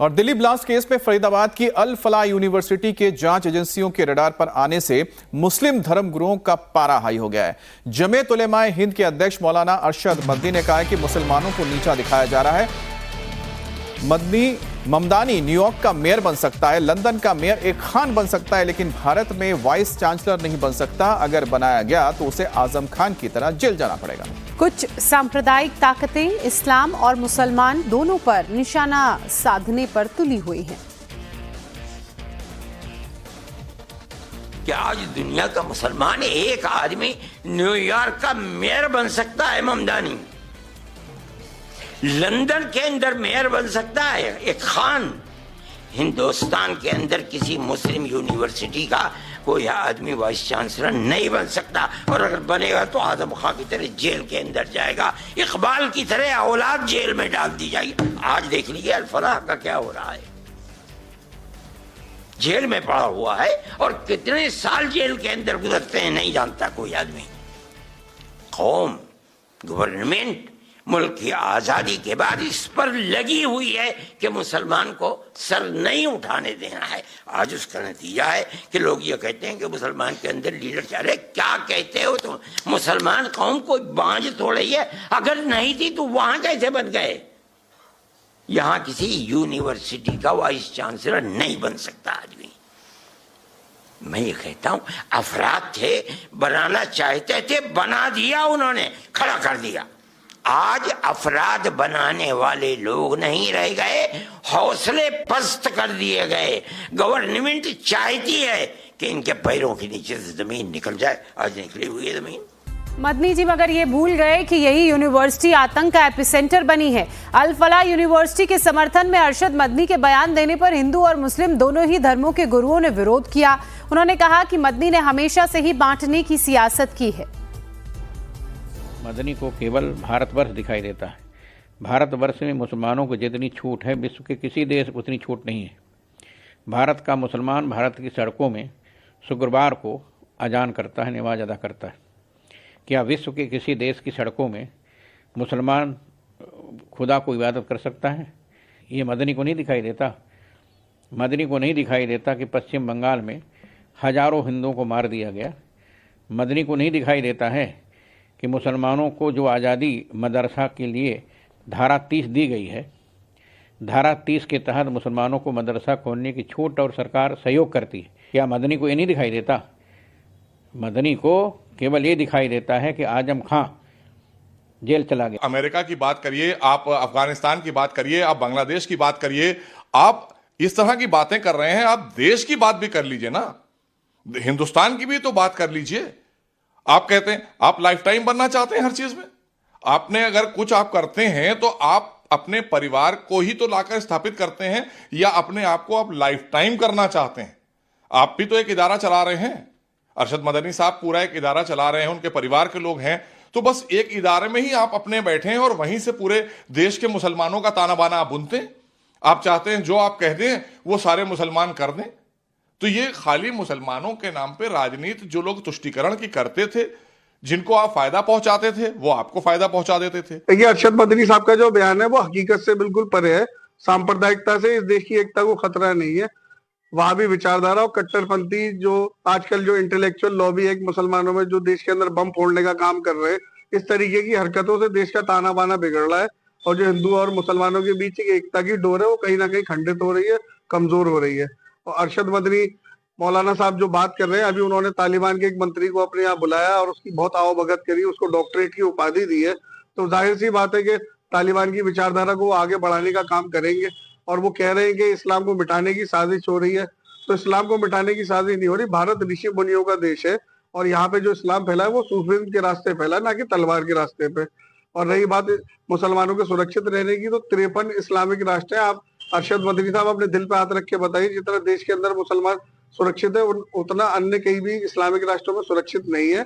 और Delhi blast case में फरीदाबाद की अल फलाह यूनिवर्सिटी के जांच एजेंसियों के रडार पर आने से मुस्लिम धर्मगुरुओं का पारा हाई हो गया है। जमीयत उलेमाए हिंद के अध्यक्ष मौलाना अरशद मदनी ने कहा है कि मुसलमानों को नीचा दिखाया जा रहा है। ममदानी न्यूयॉर्क का मेयर बन सकता है, लंदन का मेयर एक खान बन सकता है, लेकिन भारत में वाइस चांसलर नहीं बन सकता। अगर बनाया गया तो उसे आजम खान की तरह जेल जाना पड़ेगा। कुछ सांप्रदायिक ताकतें इस्लाम और मुसलमान दोनों पर निशाना साधने पर तुली हुई हैं। क्या आज दुनिया का मुसलमान एक आदमी न्यूयॉर्क का मेयर बन सकता है? ममदानी लंदन के अंदर मेयर बन सकता है एक खान। हिंदुस्तान के अंदर किसी मुस्लिम यूनिवर्सिटी का कोई आदमी वाइस चांसलर नहीं बन सकता, और अगर बनेगा तो आजम खान की तरह जेल के अंदर जाएगा, इकबाल की तरह औलाद जेल में डाल दी जाएगी। आज देख लीजिए अल फलाह का क्या हो रहा है, जेल में पड़ा हुआ है, और कितने साल जेल के अंदर गुजरते हैं नहीं जानता कोई आदमी। कौम, गवर्नमेंट मुल्क की आजादी के बाद इस पर लगी हुई है कि मुसलमान को सर नहीं उठाने देना है। आज उसका नतीजा है कि लोग ये कहते हैं कि मुसलमान के अंदर लीडर चाह रहे। क्या कहते हो तुम? मुसलमान कौम कोई बांझ थोड़ी है, अगर नहीं थी तो वहां कैसे बन गए? यहां किसी यूनिवर्सिटी का वाइस चांसलर नहीं बन सकता आदमी। मैं ये कहता हूं, अफराद थे, बनाना चाहते थे, बना दिया उन्होंने, खड़ा कर दिया। आज अफराद बनाने वाले लोग नहीं रह गए, हौसले पस्त कर दिए गए। गवर्नमेंट चाहती है कि इनके पैरों के नीचे से जमीन निकल जाए, आज निकली हुई है जमीन। मदनी जी मगर ये भूल गए कि यही यूनिवर्सिटी आतंक का एपिसेंटर बनी है। अल फलाह यूनिवर्सिटी के समर्थन में अरशद मदनी के बयान देने पर हिंदू और मुस्लिम दोनों ही धर्मों के गुरुओं ने विरोध किया। उन्होंने कहा कि मदनी ने हमेशा से ही बांटने की सियासत की है। मदनी को केवल भारतवर्ष दिखाई देता है। भारतवर्ष में मुसलमानों को जितनी छूट है विश्व के किसी देश उतनी छूट नहीं है। भारत का मुसलमान भारत की सड़कों में शुक्रवार को अजान करता है, नमाज अदा करता है। क्या विश्व के किसी देश की सड़कों में मुसलमान खुदा को इबादत कर सकता है? ये मदनी को नहीं दिखाई देता। मदनी को नहीं दिखाई देता कि पश्चिम बंगाल में हजारों हिंदुओं को मार दिया गया। मदनी को नहीं दिखाई देता है कि मुसलमानों को जो आज़ादी मदरसा के लिए धारा 30 दी गई है, धारा 30 के तहत मुसलमानों को मदरसा खोलने की छूट और सरकार सहयोग करती है। क्या मदनी को ये नहीं दिखाई देता? मदनी को केवल ये दिखाई देता है कि आजम खां जेल चला गया। अमेरिका की बात करिए, आप अफगानिस्तान की बात करिए, आप बांग्लादेश की बात करिए, आप इस तरह की बातें कर रहे हैं, आप देश की बात भी कर लीजिए ना, हिंदुस्तान की भी तो बात कर लीजिए। आप कहते हैं आप लाइफ टाइम बनना चाहते हैं हर चीज में। आपने अगर कुछ आप करते हैं तो आप अपने परिवार को ही तो लाकर स्थापित करते हैं, या अपने आप को आप लाइफ टाइम करना चाहते हैं? आप भी तो एक इदारा चला रहे हैं। अरशद मदनी साहब पूरा एक इदारा चला रहे हैं, उनके परिवार के लोग हैं, तो बस एक इदारे में ही आप अपने बैठे हैं और वहीं से पूरे देश के मुसलमानों का ताना बाना आप बुनते हैं। आप चाहते हैं जो आप कह दें वो सारे मुसलमान कर दें। तो ये खाली मुसलमानों के नाम पे राजनीति जो लोग तुष्टीकरण की करते थे, जिनको आप फायदा पहुंचाते थे, वो आपको फायदा पहुंचा देते थे। देखिए, अरशद मदनी साहब का जो बयान है वो हकीकत से बिल्कुल परे है। सांप्रदायिकता से इस देश की एकता को खतरा नहीं है। वहां भी विचारधारा और कट्टरपंथी जो आजकल जो इंटेलेक्चुअल लॉबी है मुसलमानों में, जो देश के अंदर बम फोड़ने का काम कर रहे हैं, इस तरीके की हरकतों से देश का ताना बाना बिगड़ रहा है, और जो हिंदू और मुसलमानों के बीच की एकता की डोर है वो कहीं ना कहीं खंडित हो रही है, कमजोर हो रही है। और अरशद मदनी मौलाना साहब जो बात कर रहे हैं, अभी उन्होंने तालिबान के एक मंत्री को अपने यहाँ बुलाया और उसकी बहुत आवभगत करी, उसको डॉक्टरेट की उपाधि दी है। तो जाहिर सी बात है कि तालिबान की विचारधारा को आगे बढ़ाने का काम करेंगे। और वो कह रहे हैं कि इस्लाम को मिटाने की साजिश हो रही है, तो इस्लाम को मिटाने की साजिश नहीं हो रही। भारत ऋषि मुनियों का देश है, और यहाँ पे जो इस्लाम फैला है वो सूफिज्म के रास्ते फैला, ना कि तलवार के रास्ते पे। और रही बात मुसलमानों के सुरक्षित रहने की, तो 53 इस्लामिक राष्ट्र है। आप अरशद मदनी साहब अपने दिल पे हाथ रख के बताइए, जितना देश के अंदर मुसलमान सुरक्षित है उतना अन्य कहीं भी इस्लामिक राष्ट्रों में सुरक्षित नहीं है।